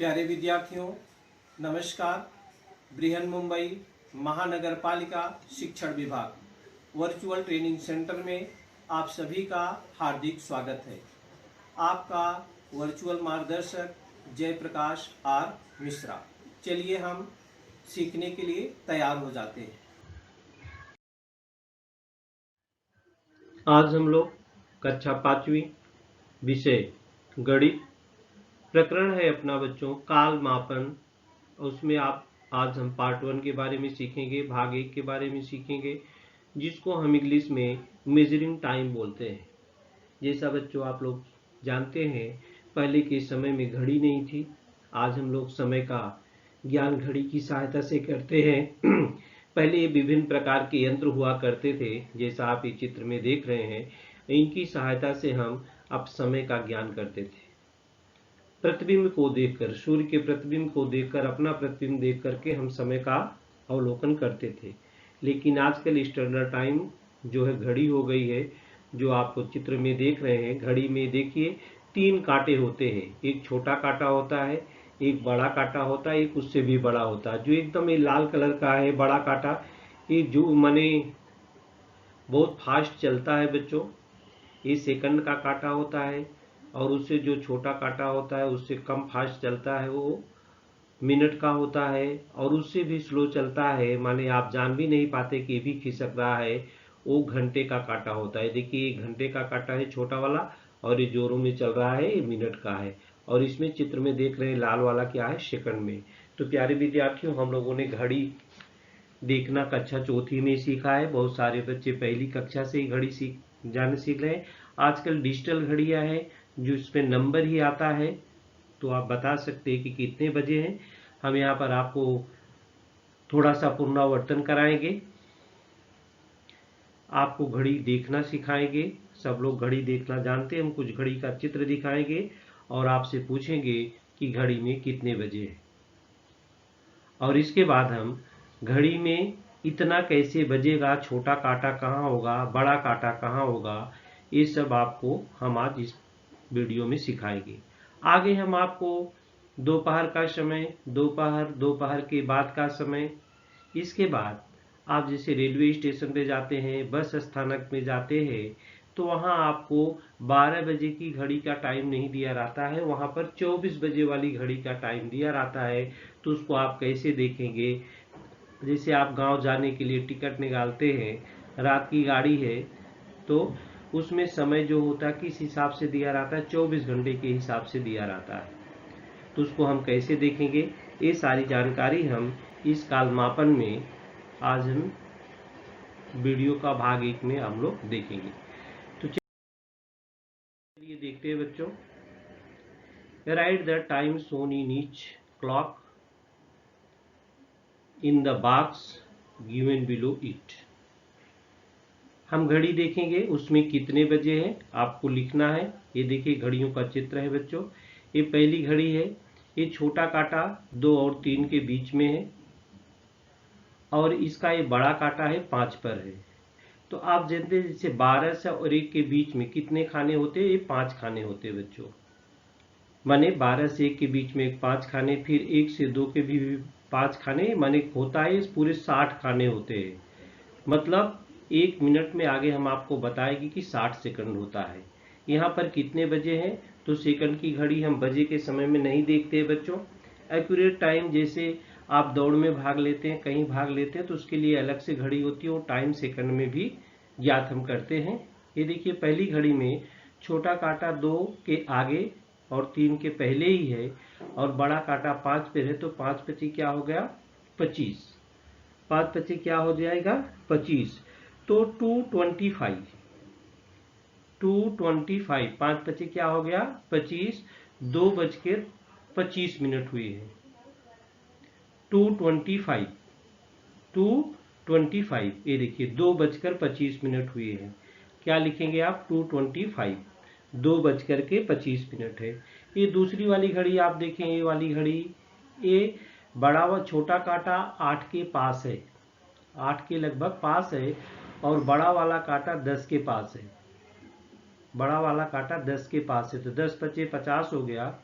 प्यारे विद्यार्थियों, नमस्कार। बृहन मुंबई महानगर पालिका शिक्षण विभाग वर्चुअल ट्रेनिंग सेंटर में आप सभी का हार्दिक स्वागत है। आपका वर्चुअल मार्गदर्शक जयप्रकाश आर मिश्रा। चलिए हम सीखने के लिए तैयार हो जाते हैं। आज हम लोग कक्षा 5वीं विषय गणित प्रकरण है अपना बच्चों काल मापन। उसमें आज हम पार्ट 1 के बारे में सीखेंगे, भाग 1 के बारे में सीखेंगे, जिसको हम इंग्लिश में मेजरिंग टाइम बोलते हैं। जैसा बच्चों आप लोग जानते हैं, पहले के समय में घड़ी नहीं थी। आज हम लोग समय का ज्ञान घड़ी की सहायता से करते हैं। पहले विभिन्न प्रकार के यंत्र हुआ करते थे, जैसा आप इस चित्र में देख रहे हैं। इनकी सहायता से हम अब समय का ज्ञान करते थे। प्रतिबिंब को देखकर, सूर्य के प्रतिबिंब को देखकर, अपना प्रतिबिंब देख करके हम समय का अवलोकन करते थे। लेकिन आजकल स्टैंडर्ड टाइम जो है घड़ी हो गई है, जो आप चित्र में देख रहे हैं। घड़ी में देखिए 3 कांटे होते हैं। एक छोटा कांटा होता है, एक बड़ा कांटा होता है, एक उससे भी बड़ा होता है। जो एकदम लाल कलर का है बड़ा कांटा, ये जो माने बहुत फास्ट चलता है बच्चों, ये सेकंड का कांटा होता है। और उससे जो छोटा कांटा होता है उससे कम फास्ट चलता है, वो मिनट का होता है। और उससे भी स्लो चलता है, माने आप जान भी नहीं पाते कि ये भी खिसक रहा है, वो घंटे का कांटा होता है। देखिए ये घंटे का कांटा है छोटा वाला, और ये जोरों में चल रहा है, ये मिनट का है। और इसमें चित्र में देख रहे हैं लाल वाला क्या है, सेकंड में। तो प्यारे विद्यार्थियों, हम लोगों ने घड़ी देखना कक्षा 4 में सीखा है। बहुत सारे बच्चे पहली कक्षा से ही घड़ी सीख रहे हैं। आजकल डिजिटल घड़ियां हैं जो इसमें नंबर ही आता है, तो आप बता सकते हैं कि कितने बजे हैं। हम यहाँ पर आपको थोड़ा सा पुनरावर्तन कराएंगे, आपको घड़ी देखना सिखाएंगे। सब लोग घड़ी देखना जानते हैं। हम कुछ घड़ी का चित्र दिखाएंगे और आपसे पूछेंगे कि घड़ी में कितने बजे है। और इसके बाद हम घड़ी में इतना कैसे बजेगा, छोटा कांटा कहाँ होगा, बड़ा कांटा कहाँ होगा, ये सब आपको हम आज इस वीडियो में सिखाएंगे। आगे हम आपको दोपहर का समय, दोपहर के बाद का समय, इसके बाद आप जैसे रेलवे स्टेशन पे जाते हैं, बस स्थानक में जाते हैं, तो वहाँ आपको 12 बजे की घड़ी का टाइम नहीं दिया रहता है, वहाँ पर 24 बजे वाली घड़ी का टाइम दिया रहता है। तो उसको आप कैसे देखेंगे? जैसे आप गांव जाने के लिए टिकट निकालते हैं, रात की गाड़ी है, तो उसमें समय जो होता है किस हिसाब से दिया रहता है, 24 घंटे के हिसाब से दिया रहता है। तो उसको हम कैसे देखेंगे, ये सारी जानकारी हम इस कालमापन में आज हम वीडियो का भाग 1 में हम लोग देखेंगे। तो चलिए देखते हैं बच्चों। Right the time shown in each clock in the box given below it. हम घड़ी देखेंगे, उसमें कितने बजे हैं आपको लिखना है। ये देखिए घड़ियों का चित्र है बच्चों। ये पहली घड़ी है, ये छोटा कांटा 2 और 3 के बीच में है, और इसका ये बड़ा कांटा है 5 पर है। तो आप जानते हैं जैसे 12 से और 1 के बीच में कितने खाने होते हैं, ये 5 खाने होते हैं बच्चों। माने 12 से 1 के बीच में 5 खाने, फिर 1 से 2 के भी 5 खाने, माने होता है पूरे 60 खाने होते हैं। मतलब 1 मिनट में आगे हम आपको बताएंगे कि 60 सेकंड होता है। यहाँ पर कितने बजे हैं, तो सेकंड की घड़ी हम बजे के समय में नहीं देखते हैं बच्चों। एक्यूरेट टाइम, जैसे आप दौड़ में भाग लेते हैं, कहीं भाग लेते हैं, तो उसके लिए अलग से घड़ी होती है, वो टाइम सेकंड में भी ज्ञात हम करते हैं। ये देखिए पहली घड़ी में छोटा कांटा 2 के आगे और 3 के पहले ही है, और बड़ा कांटा 5 पे है, तो 5 पची क्या हो गया, 25। 5 पची क्या हो जाएगा, 25। तो 2:25, 5 पची क्या हो गया, 25। 2:25 हुए हैं। 2:25, 2:25, ये देखिए 2:25 हुए हैं। क्या लिखेंगे आप, 2:25, 2:25 है। ये दूसरी वाली घड़ी आप देखें, ये वाली घड़ी, ये बड़ा व छोटा कांटा 8 के पास है, 8 के लगभग पास है, और बड़ा वाला कांटा 10 के पास है। बड़ा वाला कांटा 10 के पास है, तो 10 पचे 50 हो गया।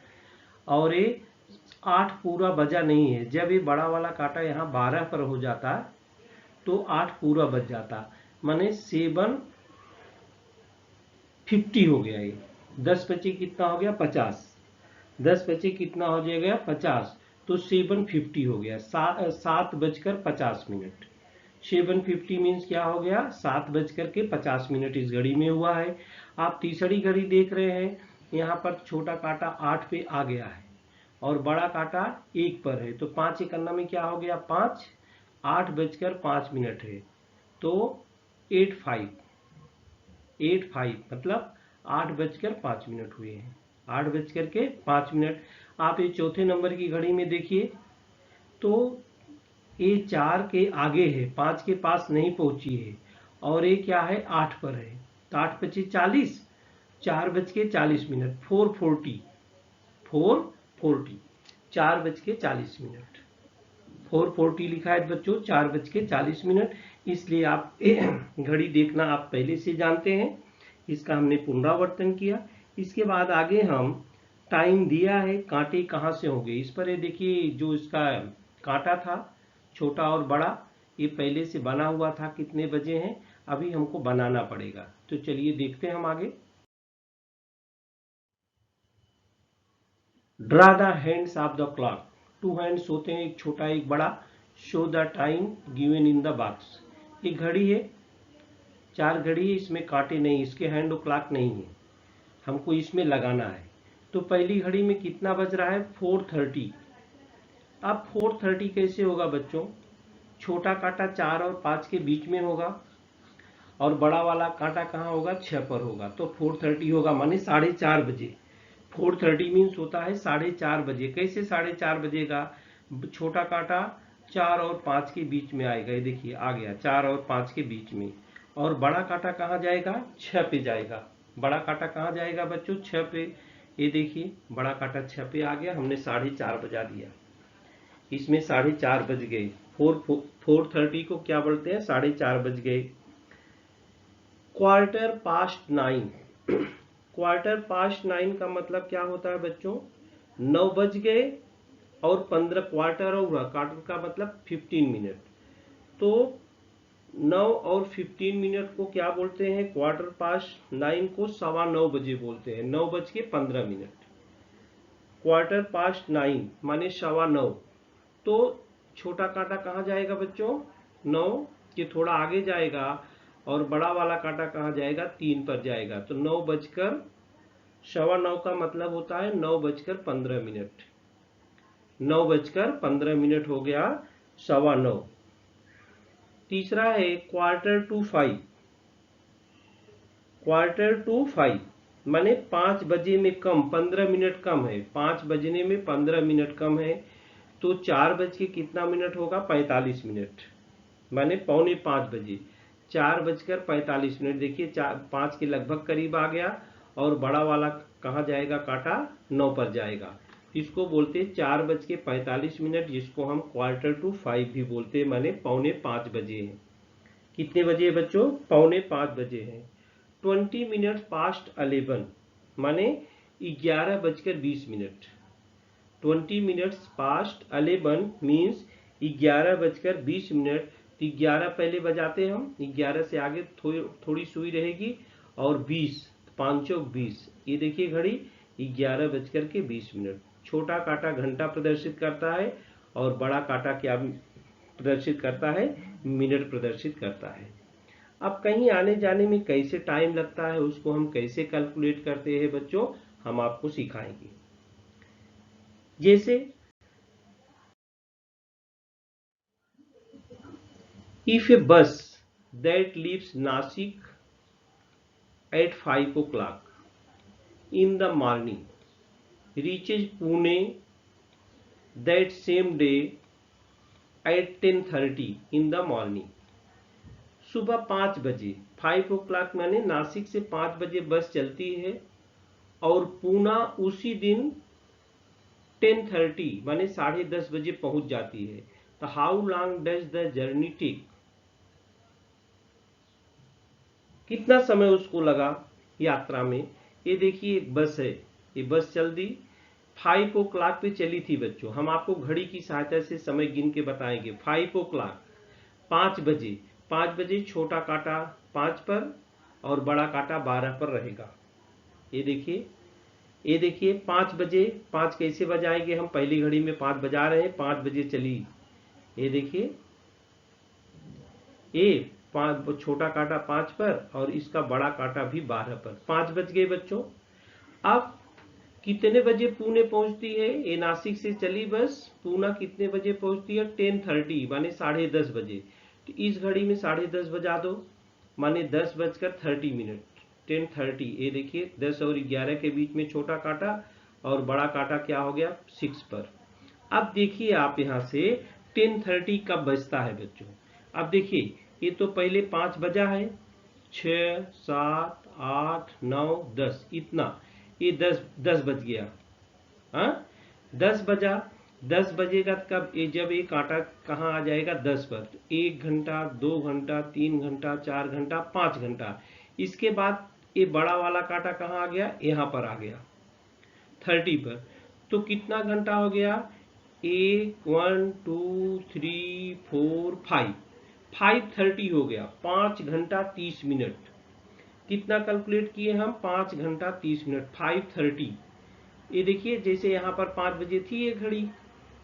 और ये 8 पूरा बजा नहीं है। जब ये बड़ा वाला कांटा यहाँ 12 पर हो जाता तो 8 पूरा बज जाता, माने 750 हो गया। ये 10 बचे कितना हो गया 50, 10 बचे कितना हो जाएगा 50, तो 750 हो गया। 7:50 750 मीन्स क्या हो गया 7:50 इस घड़ी में हुआ है। आप तीसरी घड़ी देख रहे हैं, यहाँ पर छोटा कांटा 8 पे आ गया है और बड़ा कांटा 1 पर है, तो 5 एकन्ना में क्या हो गया 5, 8:05 है, तो 85 मतलब 8:05 हुए हैं, 8:05। आप ये चौथे नंबर की घड़ी में देखिए तो ये 4 के आगे है, 5 के पास नहीं पहुंची है, और ये क्या है 8 पर है, तो 8 बचे 40, 4:40, 440, 4:40, 440 लिखा है बच्चों, 4:40। इसलिए आप घड़ी देखना आप पहले से जानते हैं, इसका हमने पुनरावर्तन किया। इसके बाद आगे हम टाइम दिया है, कांटे कहाँ से होंगे इस पर। ये देखिए जो इसका कांटा था छोटा और बड़ा, ये पहले से बना हुआ था, कितने बजे हैं अभी हमको बनाना पड़ेगा। तो चलिए देखते हैं हम आगे। Draw the hands of the clock. 2 hands होते हैं, एक छोटा एक बड़ा। Show the time given in the box. एक घड़ी है, 4 घड़ी है, इसमें कांटे नहीं, इसके हैंड और क्लॉक नहीं है, हमको इसमें लगाना है। तो पहली घड़ी में कितना बज रहा है 4:30। अब 4:30 कैसे होगा बच्चों, छोटा कांटा 4 और 5 के बीच में होगा और बड़ा वाला कांटा कहाँ होगा 6 पर होगा, तो 4:30 होगा, माने 4:30 बजे। 4:30 मीन्स होता है 4:30 बजे। कैसे 4:30 बजेगा, छोटा कांटा 4 और 5 के बीच में आएगा, ये देखिए आ गया 4 और 5 के बीच में, और बड़ा कांटा कहाँ जाएगा 6 पे जाएगा। बड़ा कांटा कहाँ जाएगा बच्चों 6 पे, ये देखिए बड़ा कांटा 6 पे आ गया, हमने 4:30 बजा दिया, इसमें 4:30 बज गए। 4:30 को क्या बोलते हैं 4:30 बज गए। 9:15। 9:15 का मतलब क्या होता है बच्चों, 9 बज गए और 15, क्वार्टर हुआ, क्वार्टर का मतलब 15 मिनट, तो 9 और 15 मिनट को क्या बोलते हैं, 9:15 को 9:15 बजे बोलते हैं, 9:15। 9:15 माने 9:15, तो छोटा कांटा कहाँ जाएगा बच्चों 9 के थोड़ा आगे जाएगा, और बड़ा वाला कांटा कहाँ जाएगा 3 पर जाएगा, तो 9:15 का मतलब होता है 9:15। 9:15 हो गया 9:15। तीसरा है 4:45। 4:45 माने 5 बजे में कम, 15 मिनट कम है, 5 बजने में 15 मिनट कम है, तो 4 बज के कितना मिनट होगा 45 मिनट, माने 4:45 बजे। 4:45, देखिए 5 के लगभग करीब आ गया, और बड़ा वाला कहाँ जाएगा कांटा 9 पर जाएगा, इसको बोलते हैं 4:45, जिसको हम 4:45 भी बोलते हैं, माने 4:45 बजे हैं। कितने बजे बच्चों 4:45 बजे हैं। 20 मिनट पास्ट 11 माने 11:20। 20 मिनट्स पास्ट 11 मीन्स 11:20। तो 11 पहले बजाते हम, 11 से आगे थोड़ी सुई रहेगी, और 20, 5-20, ये देखिए घड़ी 11:20। छोटा कांटा घंटा प्रदर्शित करता है, और बड़ा कांटा क्या प्रदर्शित करता है, मिनट प्रदर्शित करता है। अब कहीं आने जाने में कैसे टाइम लगता है, उसको हम कैसे कैलकुलेट करते हैं बच्चों, हम आपको सिखाएंगे। जैसे if a bus that leaves Nasik at 5 o'clock in the morning reaches Pune that same day at 10:30 in the morning। सुबह 5 बजे, 5 o'clock माने नासिक से 5 बजे बस चलती है, और पूना उसी दिन 10:30 माने 10:30 बजे पहुंच जाती है। तो how long does the journey take, कितना समय उसको लगा यात्रा में। ये देखिए एक बस है, ये बस चल दी, 5 o'clock पे चली थी बच्चों। हम आपको घड़ी की सहायता से समय गिन के बताएंगे। 5 o'clock 5 बजे, 5 बजे छोटा कांटा 5 पर और बड़ा कांटा 12 पर रहेगा। ये देखिए 5 बजे, 5 कैसे बजाएंगे हम? पहली घड़ी में 5 बजा रहे हैं, 5 बजे चली। ये देखिए ये 5 छोटा कांटा 5 पर और इसका बड़ा कांटा भी 12 पर। 5 बज गए बच्चों। अब कितने बजे पुणे पहुंचती है? ये नासिक से चली बस, पूना कितने बजे पहुंचती है? 10:30 माने 10:30 बजे। तो इस घड़ी में 10:30 बजा दो, माने 10:30 10:30। ये देखिए 10 और 11 के बीच में छोटा कांटा और बड़ा कांटा क्या हो गया? 6 पर। अब देखिए आप यहाँ से 10:30 कब बजता है बच्चों? अब देखिए ये तो पहले 5 बजा है, 6, 7, 8, 9, 10, इतना, ये 10 बज गया। हाँ 10 बजा, 10 बजेगा कब? ये जब ये कांटा कहाँ आ जाएगा? 10 पर। तो 1 घंटा, 2 घंटा, 3 घंटा, 4 घंटा, 5 घंटा। इसके बाद ये बड़ा वाला कांटा कहाँ आ गया? यहाँ पर आ गया 30 पर। तो कितना घंटा हो गया? 1, 2, 3, 4, 5, 5:30 हो गया। 5 घंटा 30 मिनट। कितना कैलकुलेट किए हम? 5 घंटा 30 मिनट, 5:30। ये देखिए जैसे यहाँ पर 5 बजे थी ये घड़ी,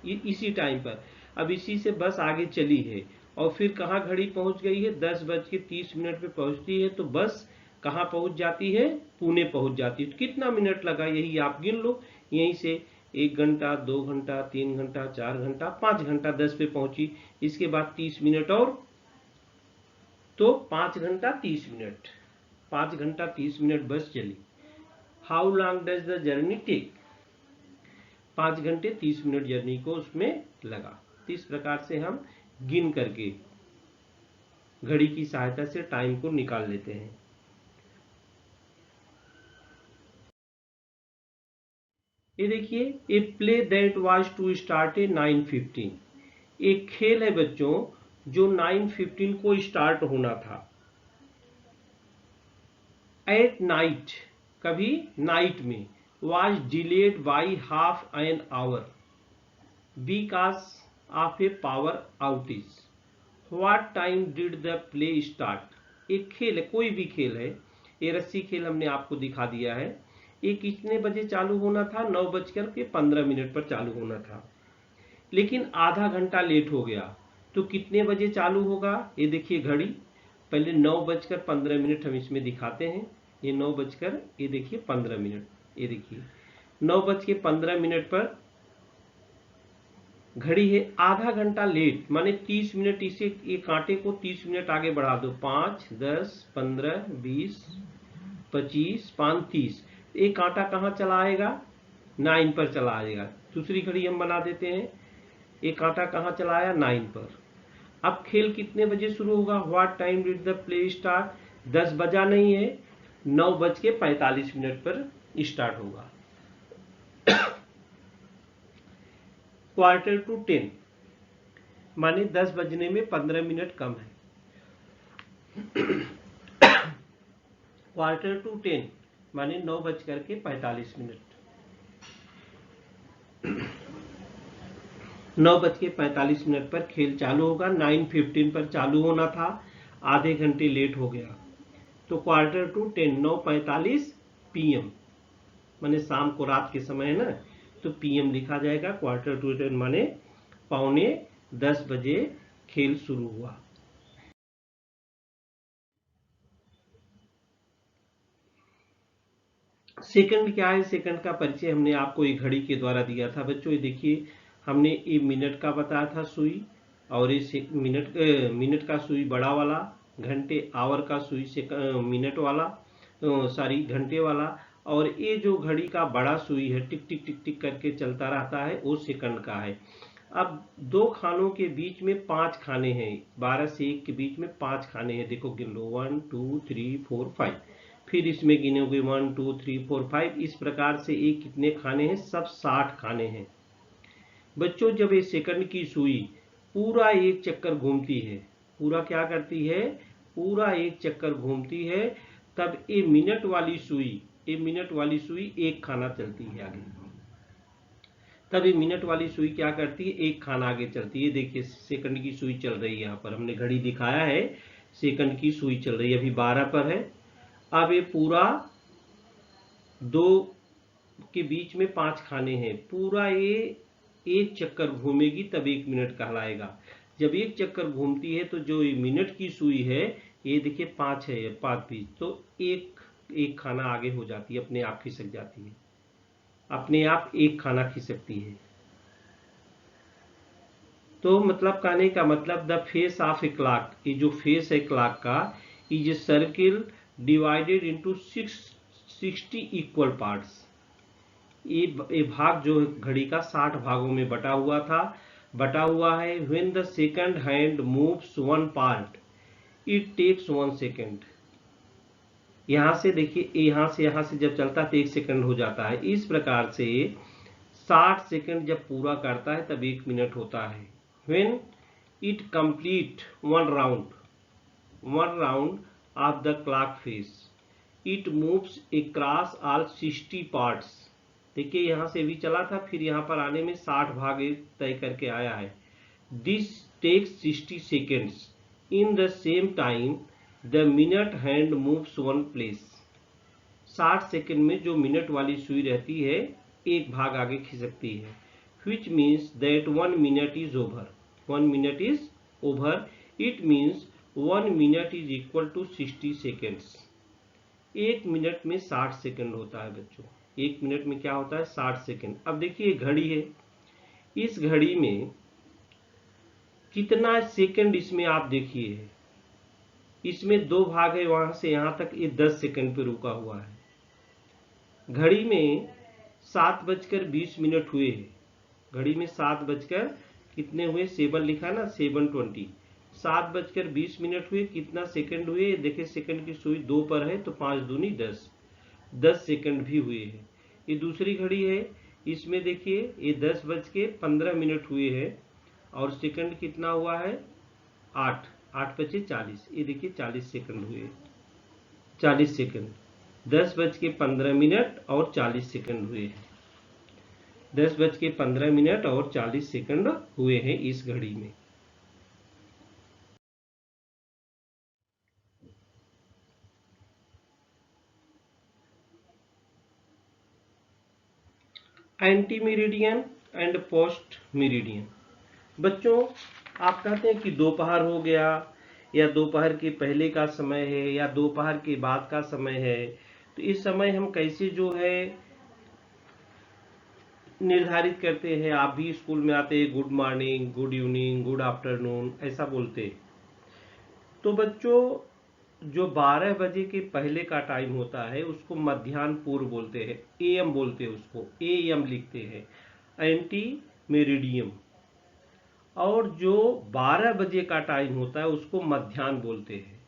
इसी टाइम पर। अब इसी से बस आगे चली है और फिर कहाँ घड़ी पहुंच गई है? 10:30 पे पहुंचती है। तो बस कहाँ पहुंच जाती है? पुणे पहुंच जाती है। तो कितना मिनट लगा यही आप गिन लो। यहीं से 1 घंटा, 2 घंटा, 3 घंटा, 4 घंटा, 5 घंटा 10 पे पहुंची। इसके बाद 30 मिनट और, तो 5 घंटा 30 मिनट। 5 घंटा 30 मिनट बस चली। How long does the journey take? 5 घंटे 30 मिनट जर्नी को उसमें लगा। तो इस प्रकार से हम गिन करके घड़ी की सहायता से टाइम को निकाल लेते हैं। ये देखिए a play that was to start a 9:15। एक खेल है बच्चों जो 9:15 को स्टार्ट होना था। एट नाइट, कभी नाइट में, was delayed by half an hour because of a power outage. What time did the play start? एक खेल है, कोई भी खेल है, ये रस्सी खेल हमने आपको दिखा दिया है। ये कितने बजे चालू होना था? 9:15 पर चालू होना था, लेकिन आधा घंटा लेट हो गया। तो कितने बजे चालू होगा? ये देखिए घड़ी, पहले 9:15 हम इसमें दिखाते हैं। ये 9 ये देखिए 15 मिनट। ये देखिए 9:15 पर घड़ी है, आधा घंटा लेट माने 30 मिनट। इसे ये कांटे को 30 मिनट आगे बढ़ा दो, 5, 10, 15, 20, 25, 5, 30। ये कांटा कहाँ चला आएगा? 9 पर चला आएगा। दूसरी घड़ी हम बना देते हैं। ये कांटा कहाँ चला आया? 9 पर। अब खेल कितने बजे शुरू होगा? What time did the play start? 10 बजा नहीं है, 9:45 पर स्टार्ट होगा। क्वार्टर टू 10 माने 10 बजने में 15 मिनट कम है। क्वार्टर टू 10 माने 9:45। 9:45 पर खेल चालू होगा। 9:15 पर चालू होना था, आधे घंटे लेट हो गया। तो क्वार्टर टू 10, 9:45 PM माने शाम को, रात के समय है ना, तो PM लिखा जाएगा। क्वार्टर टू 10 माने 9:45 बजे खेल शुरू हुआ। सेकंड क्या है? सेकंड का परिचय हमने आपको एक घड़ी के द्वारा दिया था बच्चों। ये देखिए हमने ये मिनट का बताया था सुई, और ये मिनट का सुई बड़ा वाला, घंटे आवर का सुई से मिनट वाला, सॉरी घंटे वाला, और ये जो घड़ी का बड़ा सुई है टिक टिक टिक टिक करके चलता रहता है, वो सेकंड का है। अब 2 खानों के बीच में 5 खाने हैं, 12 से 1 के बीच में 5 खाने हैं। देखो गिन लो, 1, 2, 3, 4, 5। फिर इसमें गिनोगे 1, 2, 3, 4, 5। इस प्रकार से ये कितने खाने हैं? सब 60 खाने हैं बच्चों। जब ये सेकंड की सुई पूरा एक चक्कर घूमती है, पूरा क्या करती है? पूरा एक चक्कर घूमती है, तब ये मिनट वाली सुई एक खाना चलती है आगे। तब ये मिनट वाली सुई क्या करती है, एक खाना आगे चलती है। देखिए सेकंड की सुई चल रही है, यहाँ पर हमने घड़ी दिखाया है, सेकंड की सुई चल रही है, अभी 12 पर है। अब ये पूरा 2 के बीच में 5 खाने हैं, पूरा ये एक चक्कर घूमेगी तब 1 मिनट कहलाएगा। जब एक चक्कर घूमती है तो जो ये मिनट की सुई है, ये देखिए 5 है, 5 बीच, तो एक खाना आगे हो जाती है, अपने आप खिसक जाती है, अपने आप एक खाना खिसकती है। तो मतलब कहने का मतलब the face of a clock, ये जो फेस है क्लॉक का, is a circle divided into 60 equal parts. ये भाग जो घड़ी का 60 भागों में बटा हुआ है। When the second hand moves one part it takes 1 second. यहाँ से देखिए, यहाँ से जब चलता है तो 1 सेकंड हो जाता है। इस प्रकार से 60 सेकंड जब पूरा करता है तब 1 मिनट होता है। When it complete one round of the clock face it moves across all 60 parts। देखिए यहाँ से भी चला था, फिर यहाँ पर आने में 60 भाग तय करके आया है। This takes 60 seconds। In the same time the minute hand moves one place. 60 second में जो मिनट वाली सुई रहती है, एक भाग आगे खिसकती है। which means that 1 minute is over। 1 minute is over। it means 1 minute is equal to 60 seconds। 1 minute में 60 सेकंड होता है बच्चों। 1 मिनट में क्या होता है, 60 सेकंड। अब देखिए घड़ी है, इस घड़ी में कितना सेकंड इसमें आप देखिए है, इसमें 2 भाग है, वहां से यहां तक ये 10 सेकंड पे रुका हुआ है। घड़ी में 7:20 हुए हैं। घड़ी में 7 बजकर कितने हुए, 7 लिखा ना, 7:20। 7:20 हुए, कितना सेकंड हुए, देखिए सेकंड की सुई 2 पर है, तो 5 दूनी 10, 10 सेकंड भी हुए हैं। ये दूसरी घड़ी है, इसमें देखिए ये 10:15 हुए हैं और सेकंड कितना हुआ है, 8, 8:40। ये देखिए 40 सेकंड हुए, 40 सेकंड। 10:15 और 40 सेकंड हुए हैं। 10:15 और 40 सेकंड हुए हैं इस घड़ी में। Anti meridian and post meridian. बच्चों आप कहते हैं कि दोपहर हो गया, या दोपहर के पहले का समय है, या दोपहर के बाद का समय है, तो इस समय हम कैसे जो है निर्धारित करते हैं। आप भी स्कूल में आते हैं, good morning, good evening, good afternoon ऐसा बोलते हैं। तो बच्चों जो 12 बजे के पहले का टाइम होता है उसको मध्याह्न पूर्व बोलते हैं, एएम बोलते हैं, उसको एएम लिखते हैं, एंटी मेरिडियम। और जो 12 बजे का टाइम होता है उसको मध्याह्न बोलते हैं,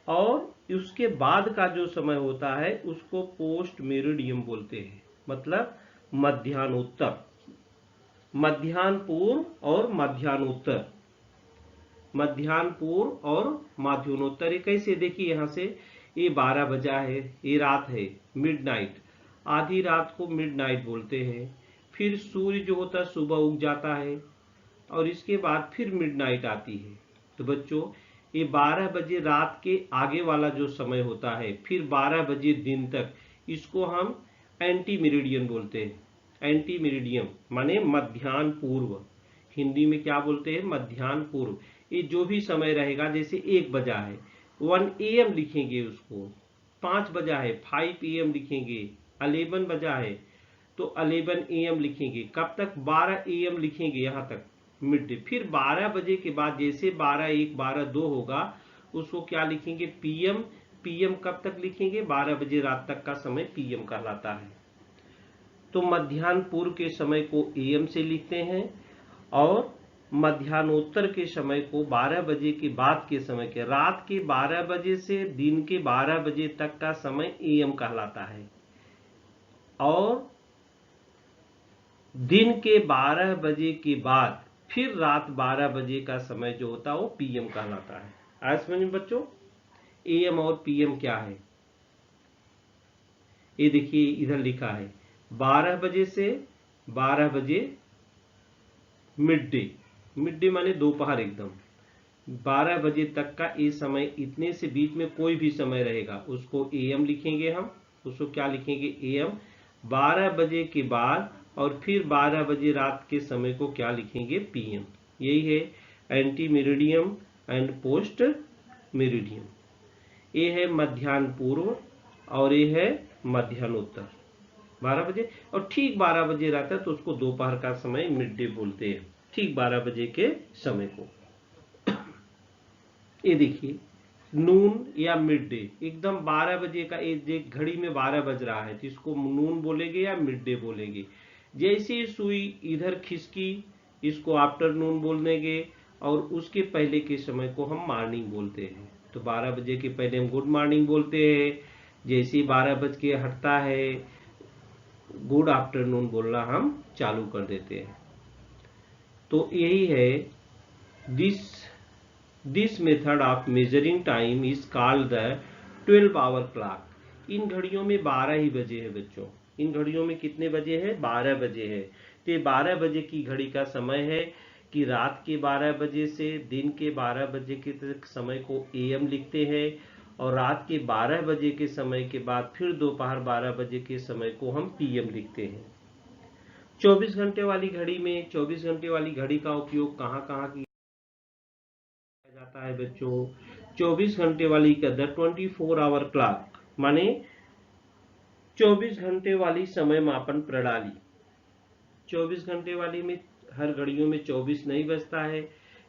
और उसके बाद का जो समय होता है उसको पोस्ट मेरिडियम बोलते हैं, मतलब मध्याह्नोत्तर। मध्याह्न पूर्व और मध्याह्नोत्तर, मध्याह्न पूर्व और मध्याह्नोत्तर। ये कैसे, देखिए यहाँ से ये 12 बजा है, ये रात है, मिडनाइट, आधी रात को मिडनाइट बोलते हैं। फिर सूर्य जो होता है सुबह उग जाता है और इसके बाद फिर मिडनाइट आती है। तो बच्चों ये 12 बजे रात के आगे वाला जो समय होता है, फिर 12 बजे दिन तक, इसको हम एंटी मेरिडियन बोलते हैं। एंटी मेरिडियम माने मध्याह्न पूर्व, हिंदी में क्या बोलते हैं, मध्याह्न पूर्व। ये जो भी समय रहेगा, जैसे 1 बजा है 1 AM लिखेंगे उसको, 5 बजा है 5 AM लिखेंगे, 11 बजा है तो 11 AM लिखेंगे, कब तक 12 AM लिखेंगे यहाँ तक मिड डे। फिर 12 बजे के बाद जैसे 12:01 12:02 होगा उसको क्या लिखेंगे, PM। PM कब तक लिखेंगे, 12 बजे रात तक का समय PM कहलाता है। तो मध्याह्न पूर्व के समय को AM से लिखते हैं और मध्याह्नोत्तर के समय को 12 बजे के बाद के समय के, रात के 12 बजे से दिन के 12 बजे तक का समय AM कहलाता है, और दिन के 12 बजे के बाद फिर रात 12 बजे का समय जो होता है वो PM कहलाता है। आया समझ में बच्चों, AM और PM क्या है। ये देखिए इधर लिखा है 12 बजे से 12 बजे मिड डे, मिड डे माने दोपहर एकदम, 12 बजे तक का ये समय, इतने से बीच में कोई भी समय रहेगा उसको एएम लिखेंगे हम, उसको क्या लिखेंगे एएम। 12 बजे के बाद और फिर 12 बजे रात के समय को क्या लिखेंगे पीएम। यही है anti meridiem and post meridiem. ये है मध्याह्न पूर्व और ये है मध्याह्नोत्तर 12 बजे, और ठीक 12 बजे रहता है तो उसको दोपहर का समय मिड डे बोलते हैं, ठीक 12 बजे के समय को। ये देखिए नून या मिड डे, एकदम 12 बजे का, एक घड़ी में 12 बज रहा है तो इसको नून बोलेंगे या मिड डे बोलेंगे। जैसे सुई इधर खिसकी इसको आफ्टरनून बोल देंगे, और उसके पहले के समय को हम मॉर्निंग बोलते हैं। तो 12 बजे के पहले हम गुड मॉर्निंग बोलते हैं, जैसे ही 12 बज के हटता है गुड आफ्टरनून बोलना हम चालू कर देते हैं। तो यही है this method of measuring time is called the 12 hour clock. इन घड़ियों में 12 ही बजे है बच्चों, इन घड़ियों में कितने बजे है 12 बजे है। तो 12 बजे की घड़ी का समय है कि रात के 12 बजे से दिन के 12 बजे के तक समय को एएम लिखते हैं, और रात के 12 बजे के समय के बाद फिर दोपहर 12 बजे के समय को हम पीएम लिखते हैं। 24 घंटे वाली घड़ी में 24 घंटे वाली घड़ी का उपयोग कहाँ कहाँ किया जाता है बच्चों। 24 घंटे वाली का 24 आवर क्लॉक माने 24 घंटे वाली समय मापन प्रणाली। 24 घंटे वाली में हर घड़ियों में 24 नहीं बजता है,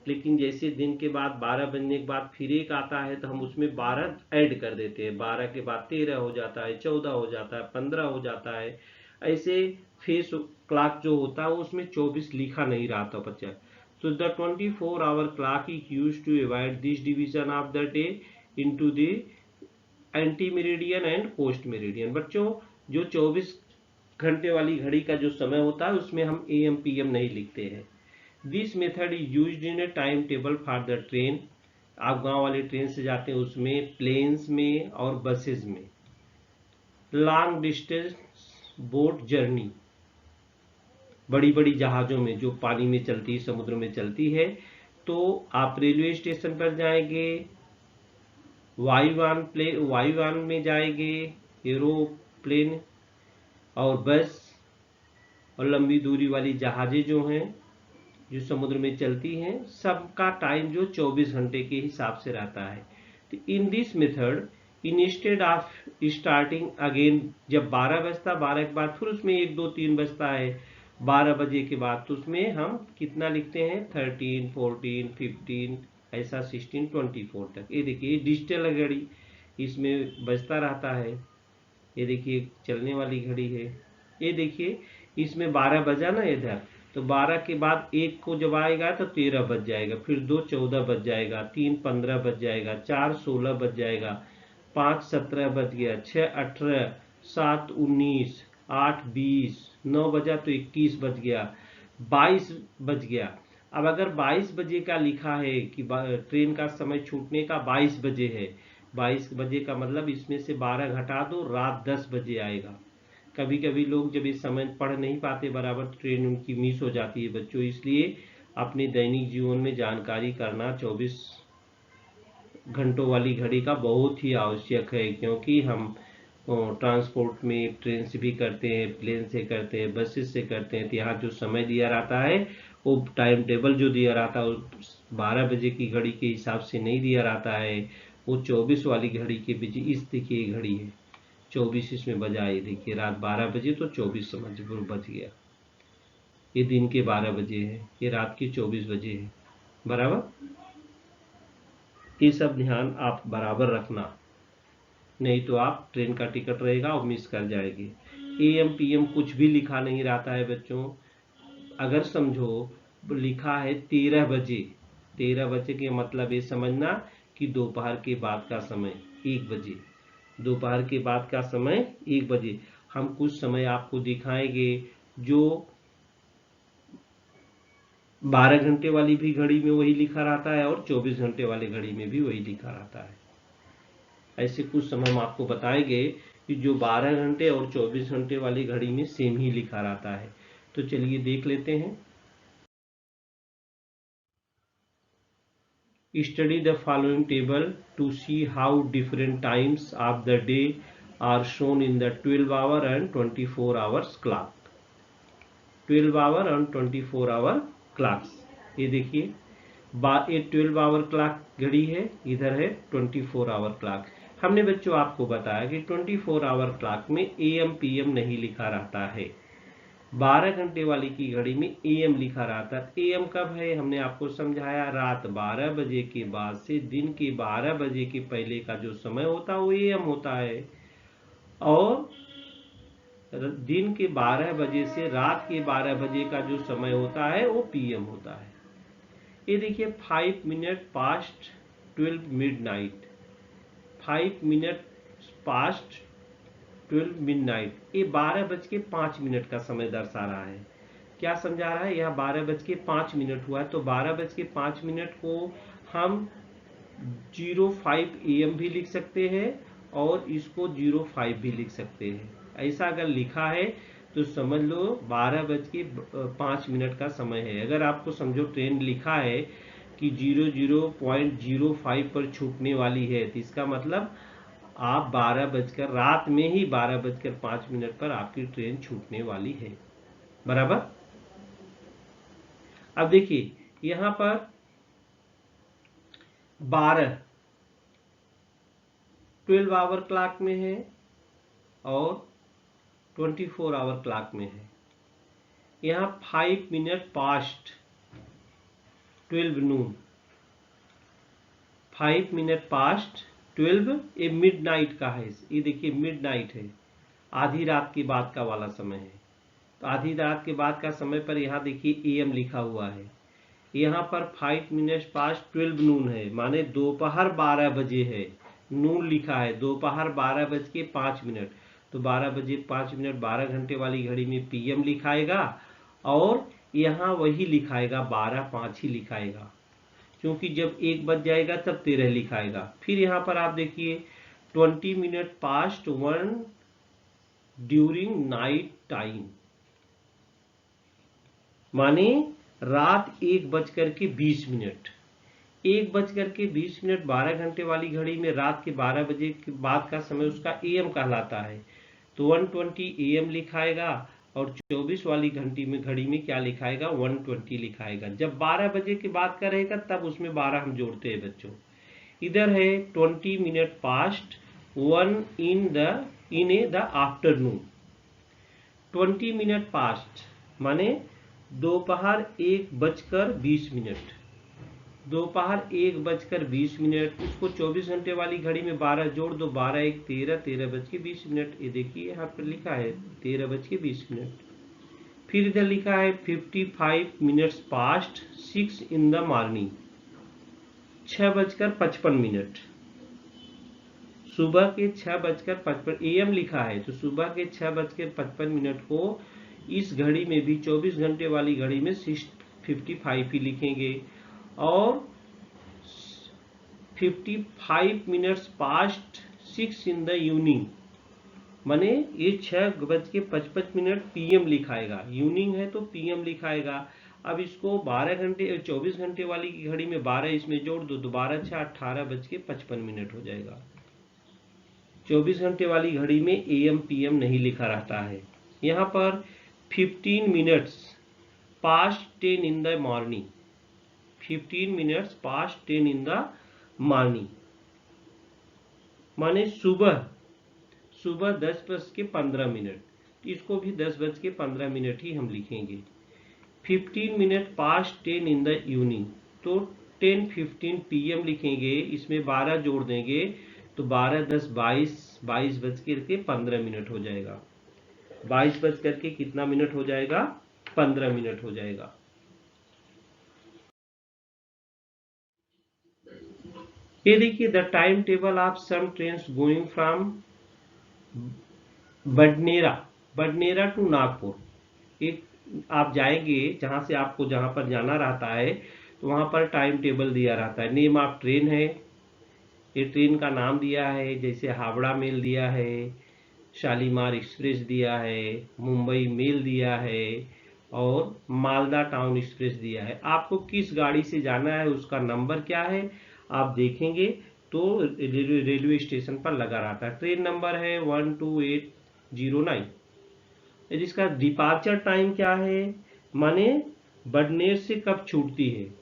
लेकिन जैसे दिन के बाद 12 बजने के बाद फिर एक आता है तो हम उसमें 12 ऐड कर देते हैं, 12 के बाद 13 हो जाता है, 14 हो जाता है, 15 हो जाता है। ऐसे फेस क्लॉक जो होता है उसमें 24 लिखा नहीं रहता बच्चा। So the 24-hour clock is used to avoid this division of the day into the anti-meridian and post-meridian। बच्चों जो 24 घंटे वाली घड़ी का जो समय होता है उसमें हम एएम पीएम नहीं लिखते हैं। This method is used in A time table for the train. आप गांव वाले ट्रेन से जाते हैं उसमें, प्लेन्स में और बसेस में, लॉन्ग डिस्टेंस बोट जर्नी, बड़ी बड़ी जहाज़ों में जो पानी में चलती है, समुद्र में चलती है, तो आप रेलवे स्टेशन पर जाएंगे, वायुयान में जाएंगे, एरोप्लेन और बस, और लंबी दूरी वाली जहाज़ें जो हैं जो समुद्र में चलती हैं, सबका टाइम जो 24 घंटे के हिसाब से रहता है। तो in this method instead of starting again, जब 12 बजता 12 के बाद फिर उसमें 1 2 3 बजता है 12 बजे के बाद, तो उसमें हम कितना लिखते हैं 13 14 15 ऐसा 16 24 तक। ये देखिए डिजिटल घड़ी, इसमें बजता रहता है। ये देखिए चलने वाली घड़ी है, ये देखिए इसमें 12 बजा ना इधर, तो 12 के बाद 1 को जब आएगा तो 13 बज जाएगा, फिर 2 14 बज जाएगा, 3 15 बज जाएगा, 4 16 बज जाएगा, 5 17 बज गया, 6 18, 7 19, 8 20, 9 बजा तो 21 बज गया, 22 बज गया। अब अगर 22 बजे का लिखा है कि ट्रेन का समय छूटने का 22 बजे है, 22 बजे का मतलब इसमें से 12 घटा दो, रात 10 बजे आएगा। कभी कभी लोग जब इस समय पढ़ नहीं पाते बराबर, ट्रेन उनकी मिस हो जाती है बच्चों, इसलिए अपने दैनिक जीवन में जानकारी करना 24 घंटों वाली घड़ी का बहुत ही आवश्यक है, क्योंकि हम ट्रांसपोर्ट में ट्रेन से भी करते हैं, प्लेन से करते हैं, बसेस से करते हैं, तो यहाँ जो समय दिया रहता है वो टाइम टेबल जो दिया रहता है वो 12 बजे की घड़ी के हिसाब से नहीं दिया रहता है, वो 24 वाली घड़ी के बीच। इस देखिए घड़ी है 24 इसमें बजा है, देखिए रात 12 बजे तो 24 समझ बज गया। ये दिन के 12 बजे है, ये रात के 24 बजे है, बराबर। ये सब ध्यान आप बराबर रखना, नहीं तो आप ट्रेन का टिकट रहेगा और मिस कर जाएंगे। एएम पीएम कुछ भी लिखा नहीं रहता है बच्चों। अगर समझो लिखा है 13 बजे, 13 बजे के मतलब ये समझना कि दोपहर के बाद का समय 1 बजे, दोपहर के बाद का समय 1 बजे। हम कुछ समय आपको दिखाएंगे जो 12 घंटे वाली भी घड़ी में वही लिखा रहता है और 24 घंटे वाली घड़ी में भी वही लिखा रहता है। ऐसे कुछ समय हम आपको बताएंगे कि जो 12 घंटे और 24 घंटे वाली घड़ी में सेम ही लिखा रहता है। तो तो चलिए देख लेते हैं। Study the following table to see how different times of the day are shown in the 12-hour and 24 hours clock. 12 hour and 24 hour clocks. ये देखिए, ये 12 आवर क्लॉक घड़ी है, इधर है 24 आवर क्लॉक। हमने बच्चों आपको बताया कि 24 आवर क्लॉक में AM PM नहीं लिखा रहता है। 12 घंटे वाली की घड़ी में AM लिखा रहता है। AM कब है? हमने आपको समझाया, रात 12 बजे के बाद से दिन के 12 बजे के पहले का जो समय होता है वो AM होता है, और दिन के 12 बजे से रात के 12 बजे का जो समय होता है वो PM होता है। ये देखिए 5 minute past 12 midnight, 5 minute past 12 midnight, ये 12:05 का समय दर्शा रहा है। क्या समझा रहा है? यह 12:05 हुआ है, तो 12:05 को हम 05 AM भी लिख सकते हैं और इसको 05 भी लिख सकते हैं। ऐसा अगर लिखा है तो समझ लो 12:05 का समय है। अगर आपको समझो ट्रेन लिखा है कि 00.05 पर छूटने वाली है, तो इसका मतलब आप रात में ही 12:05 पर आपकी ट्रेन छूटने वाली है, बराबर। अब देखिए यहां पर 12 आवर क्लॉक में है और 24 आवर क्लॉक में है। यहाँ 5 मिनट पास्ट 12 नून, 5 मिनट पास्ट 12, ये मिडनाइट का है। ये देखिए मिडनाइट है, आधी रात के बाद का वाला समय है। तो आधी रात के बाद का समय पर यहाँ देखिए AM लिखा हुआ है। यहाँ पर 5 मिनट पास्ट 12 नून है, माने दोपहर 12 बजे है। नून लिखा है, दोपहर 12:05। तो 12:05 12 घंटे वाली घड़ी में PM लिखाएगा, और यहाँ वही लिखाएगा 12:05 ही लिखाएगा, क्योंकि जब 1 बज जाएगा तब 13 लिखाएगा। फिर यहाँ पर आप देखिए 20 minute past 1 during night time, माने रात 1:20। 1:20 12 घंटे वाली घड़ी में रात के 12 बजे के बाद का समय उसका AM कहलाता है। तो 120 AM लिखाएगा, और 24 वाली घड़ी में क्या लिखाएगा? 120 लिखाएगा। जब 12 बजे के बाद का रहेगा तब उसमें 12 हम जोड़ते हैं बच्चों। इधर है 20 minute past 1 in the afternoon. 20 minute past माने दोपहर 1:20। दोपहर 1:20, उसको 24 घंटे वाली घड़ी में 12 जोड़ दो, 12 1 13, 13:20। ये देखिए यहाँ पर लिखा है 13:20। फिर इधर लिखा है 55 minutes past 6 in the morning, 6:55। सुबह के 6:55 AM लिखा है, तो सुबह के 6:55 को इस घड़ी में भी 24 घंटे वाली घड़ी में 6:55 ही लिखेंगे। और 55 minutes past 6 in the evening, माने ये 6:55 PM लिखाएगा। इवनिंग है तो PM लिखाएगा। अब इसको 24 घंटे वाली की घड़ी में 12 इसमें जोड़ दो, तो 12 6 18:55 हो जाएगा। 24 घंटे वाली घड़ी में AM PM नहीं लिखा रहता है। यहाँ पर 15 minutes past 10 in the morning, 15 minutes past 10 in the morning, माने सुबह 10:15। इसको भी 10:15 ही हम लिखेंगे। 15 minute past 10 in the evening, तो 10:15 PM लिखेंगे, इसमें 12 जोड़ देंगे तो 12 10 22, 22:15 हो जाएगा। 22 कितना मिनट हो जाएगा? 15 मिनट हो जाएगा। ये देखिए the time table of some trains going from Badnera to Nagpur. एक आप जाएंगे जहां से आपको जहां पर जाना रहता है, तो वहां पर टाइम टेबल दिया रहता है। नेम ऑफ ट्रेन है, ये ट्रेन का नाम दिया है, जैसे हावड़ा मेल दिया है, शालीमार एक्सप्रेस दिया है, मुंबई मेल दिया है, और मालदा टाउन एक्सप्रेस दिया है। आपको किस गाड़ी से जाना है, उसका नंबर क्या है आप देखेंगे तो रेलवे स्टेशन पर लगा रहता है। ट्रेन नंबर है 12809। जिसका डिपार्चर टाइम क्या है, माने बडनेर से कब छूटती है।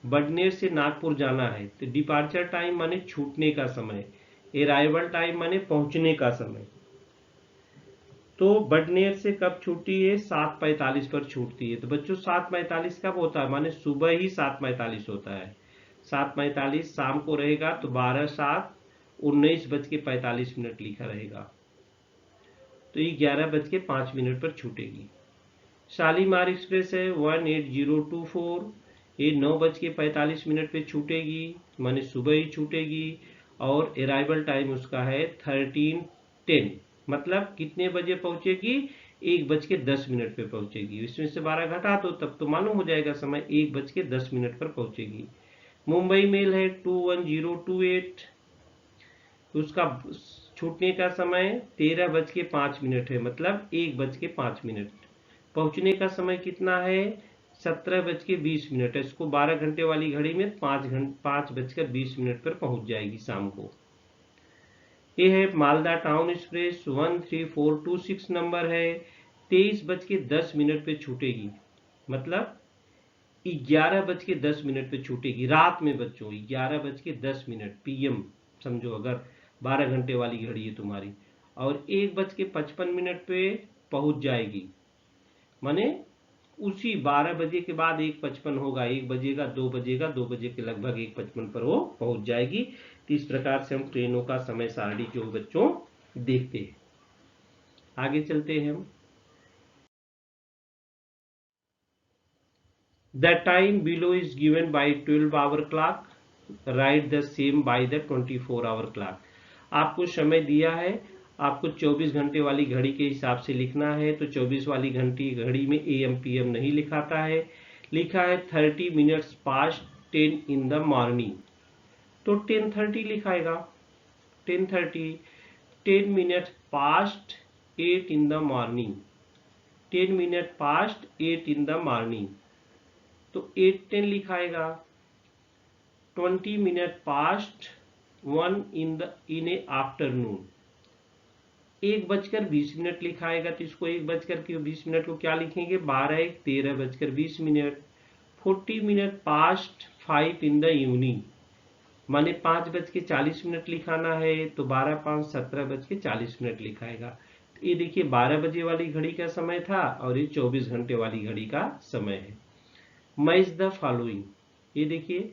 बडनेर से नागपुर जाना है तो डिपार्चर टाइम माने छूटने का समय, अराइवल टाइम माने पहुंचने का समय। तो बडनेर से कब छूटती है, 7:45 पर छूटती है। तो बच्चों 7:45 कब होता है, माने सुबह ही 7:45 होता है। 7:45 शाम को रहेगा तो 12:07 19:45 लिखा रहेगा, तो ये 11:05 पर छूटेगी। शालीमार एक्सप्रेस है 18024, ये 9:45 पे छूटेगी, माने सुबह ही छूटेगी। और अराइवल टाइम उसका है 13:10, मतलब कितने बजे पहुंचेगी, 1:10 पे पहुंचेगी। इसमें से 12 घटा दो तब तो मालूम हो जाएगा समय, 1:10 पर पहुंचेगी। मुंबई मेल है 21028, उसका छूटने का समय 13:05 है, मतलब 1:05। पहुंचने का समय कितना है, 17:20 है। इसको 12 घंटे वाली घड़ी में 5:20 पर पहुंच जाएगी शाम को। ये है मालदा टाउन एक्सप्रेस 13426 नंबर है, 23:10 पे छूटेगी, मतलब 11:10 पे छूटेगी रात में बच्चों, 11:10 PM समझो, अगर 12 घंटे वाली घड़ी है तुम्हारी। और 1:55 पे पहुंच जाएगी, माने उसी 12 बजे के बाद 1:55 होगा, 1 बजेगा 2 बजेगा, 2 बजे के लगभग 1:55 पर वो पहुंच जाएगी। तो इस प्रकार से हम ट्रेनों का समय सारणी जो बच्चों देखते हैं। आगे चलते हैं हम। The time below is given by 12-hour clock. Write the same by the 24-hour clock. आपको समय दिया है, आपको 24 घंटे वाली घड़ी के हिसाब से लिखना है। तो 24 वाली घड़ी में AM PM नहीं लिखाता है, लिखा है 30 minutes past 10 in the morning, तो 10:30 लिखाएगा। 10:30, 10 minutes past 8 in the morning, 10 minutes past 8 in the morning, तो 8:10 लिखाएगा। 20 मिनट पास्ट 1 इन ए आफ्टरनून, 1:20 लिखाएगा। तो इसको 1:20 को क्या लिखेंगे, 12 13:20। 40 minute past 5 in the evening, माने 5:40 लिखाना है। तो 12 5 17:40 लिखाएगा। तो ये देखिए 12 बजे वाली घड़ी का समय था और ये 24 घंटे वाली घड़ी का समय है। मैच द फॉलोइंग, ये देखिए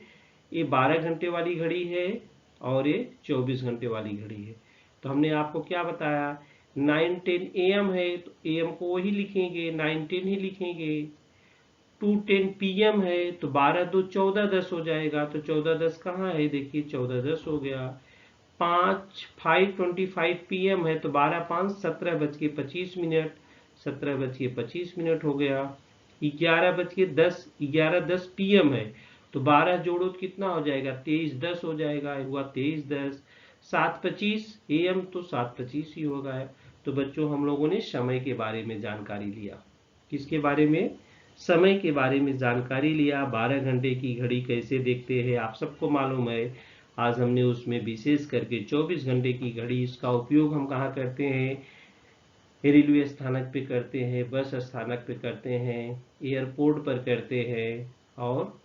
ये 12 घंटे वाली घड़ी है और ये 24 घंटे वाली घड़ी है। तो हमने आपको क्या बताया, 9:10 AM है तो AM को वही लिखेंगे, 9:10 ही लिखेंगे। 2:10 PM है तो 12 2 14:10 हो जाएगा। तो 14:10 कहाँ है, देखिए 14:10 हो गया। 5:25 PM है तो 12 5 17:25, 17:25 हो गया। 11:10 PM है तो 12 जोड़ो तो कितना हो जाएगा, 23:10 हो जाएगा, हुआ 23:10। 7:25 AM तो 7:25 ही होगा। तो बच्चों हम लोगों ने समय के बारे में जानकारी लिया, किसके बारे में, समय के बारे में जानकारी लिया। 12 घंटे की घड़ी कैसे देखते हैं आप सबको मालूम है। आज हमने उसमें विशेष करके 24 घंटे की घड़ी, इसका उपयोग हम कहाँ करते हैं, रेलवे स्थानक पे करते हैं, बस स्थानक पे करते हैं, एयरपोर्ट पर करते हैं, और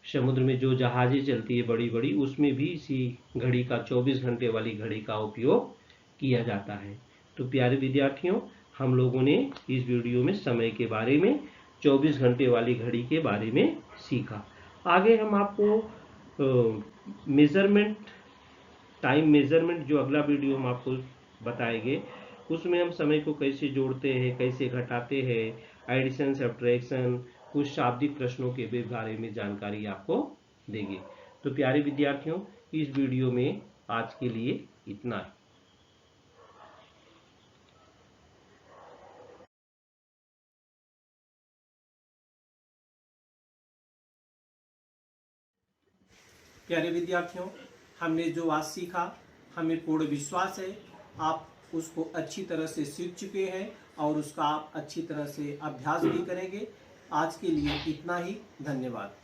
समुद्र में जो जहाजें चलती है बड़ी बड़ी उसमें भी इसी घड़ी का 24 घंटे वाली घड़ी का उपयोग किया जाता है। तो प्यारे विद्यार्थियों, हम लोगों ने इस वीडियो में समय के बारे में, 24 घंटे वाली घड़ी के बारे में सीखा। आगे हम आपको मेजरमेंट, टाइम मेजरमेंट जो अगला वीडियो हम आपको बताएंगे, उसमें हम समय को कैसे जोड़ते हैं, कैसे घटाते हैं, एडिशन सब्ट्रैक्शन, कुछ शाब्दिक प्रश्नों के बारे में जानकारी आपको देंगे। तो प्यारे विद्यार्थियों, इस वीडियो में आज के लिए इतना है। प्यारे विद्यार्थियों, हमने जो आज सीखा, हमें पूर्ण विश्वास है आप उसको अच्छी तरह से सीख चुके हैं और उसका आप अच्छी तरह से अभ्यास भी करेंगे। आज के लिए इतना ही, धन्यवाद।